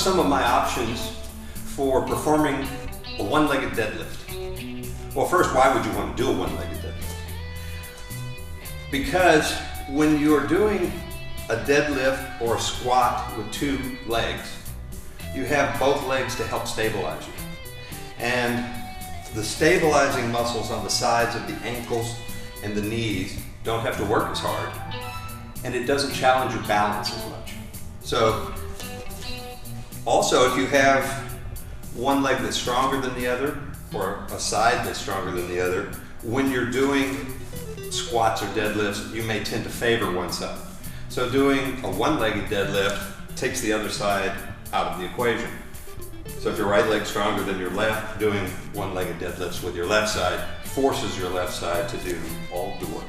some of my options for performing a one-legged deadlift. Well, first, why would you want to do a one-legged deadlift? Because when you're doing a deadlift or a squat with two legs, you have both legs to help stabilize you. And the stabilizing muscles on the sides of the ankles and the knees don't have to work as hard, and it doesn't challenge your balance as much. So, also, if you have one leg that's stronger than the other, or a side that's stronger than the other, when you're doing squats or deadlifts, you may tend to favor one side. So doing a one-legged deadlift takes the other side out of the equation. So if your right leg's stronger than your left, doing one-legged deadlifts with your left side forces your left side to do all the work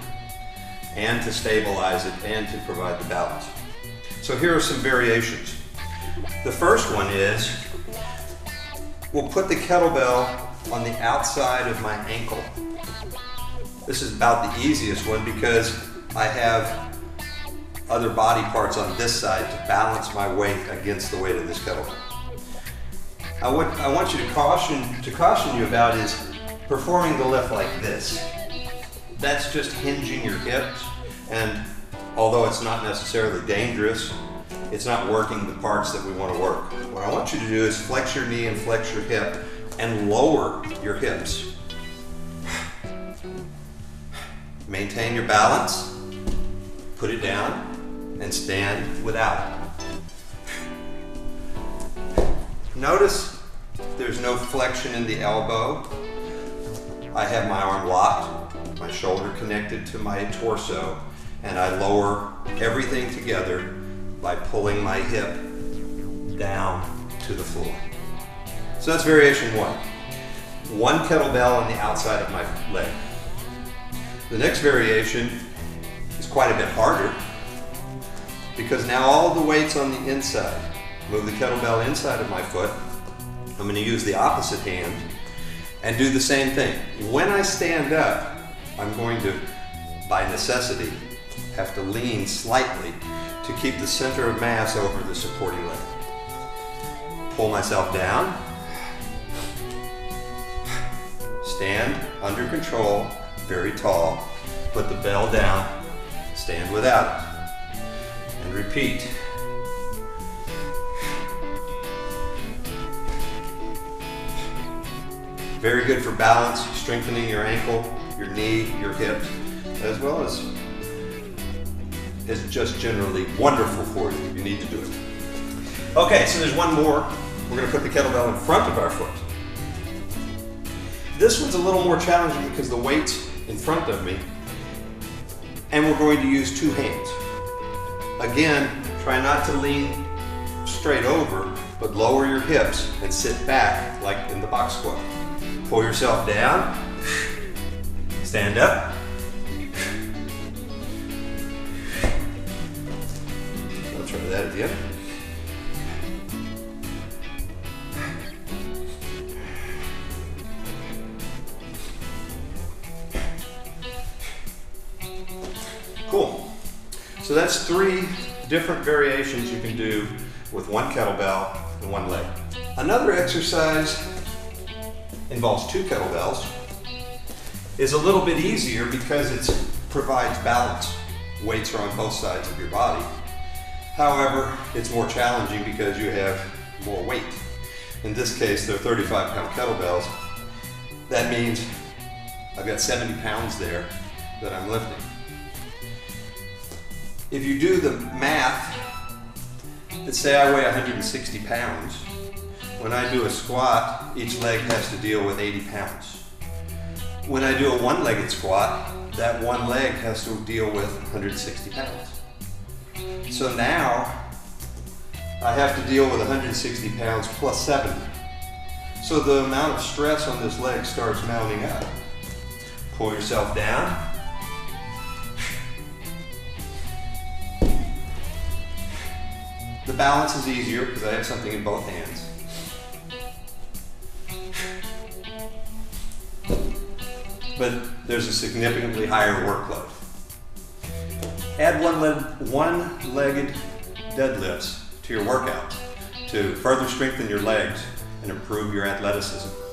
and to stabilize it and to provide the balance. So here are some variations. The first one is, we'll put the kettlebell on the outside of my ankle. This is about the easiest one because I have other body parts on this side to balance my weight against the weight of this kettlebell. What I want you to caution you about is performing the lift like this. That's just hinging your hips, and although it's not necessarily dangerous, it's not working the parts that we want to work. What I want you to do is flex your knee and flex your hip and lower your hips. Maintain your balance, put it down, and stand without it. Notice there's no flexion in the elbow. I have my arm locked, my shoulder connected to my torso, and I lower everything together by pulling my hip down to the floor. So that's variation one. One kettlebell on the outside of my leg. The next variation is quite a bit harder because now all the weight's on the inside. Move the kettlebell inside of my foot. I'm going to use the opposite hand and do the same thing. When I stand up, I'm going to, by necessity, have to lean slightly to keep the center of mass over the supporting leg. Pull myself down. Stand under control, very tall. Put the bell down, stand without it, and repeat. Very good for balance, strengthening your ankle, your knee, your hips, as well as is just generally wonderful for you. You need to do it. Okay, so there's one more. We're going to put the kettlebell in front of our foot. This one's a little more challenging because the weight's in front of me, and we're going to use two hands. Again, try not to lean straight over, but lower your hips and sit back like in the box squat. Pull yourself down, stand up, I'll try that again. Cool. So that's 3 different variations you can do with one kettlebell and one leg. Another exercise involves 2 kettlebells, is a little bit easier because it provides balance. Weights are on both sides of your body. However, it's more challenging because you have more weight. In this case, they're 35-pound kettlebells. That means I've got 70 pounds there that I'm lifting. If you do the math, let's say I weigh 160 pounds. When I do a squat, each leg has to deal with 80 pounds. When I do a one-legged squat, that one leg has to deal with 160 pounds. So now, I have to deal with 160 pounds plus 70. So the amount of stress on this leg starts mounting up. Pull yourself down. The balance is easier because I have something in both hands. But there's a significantly higher workload. Add one-legged deadlifts to your workouts. to further strengthen your legs and improve your athleticism.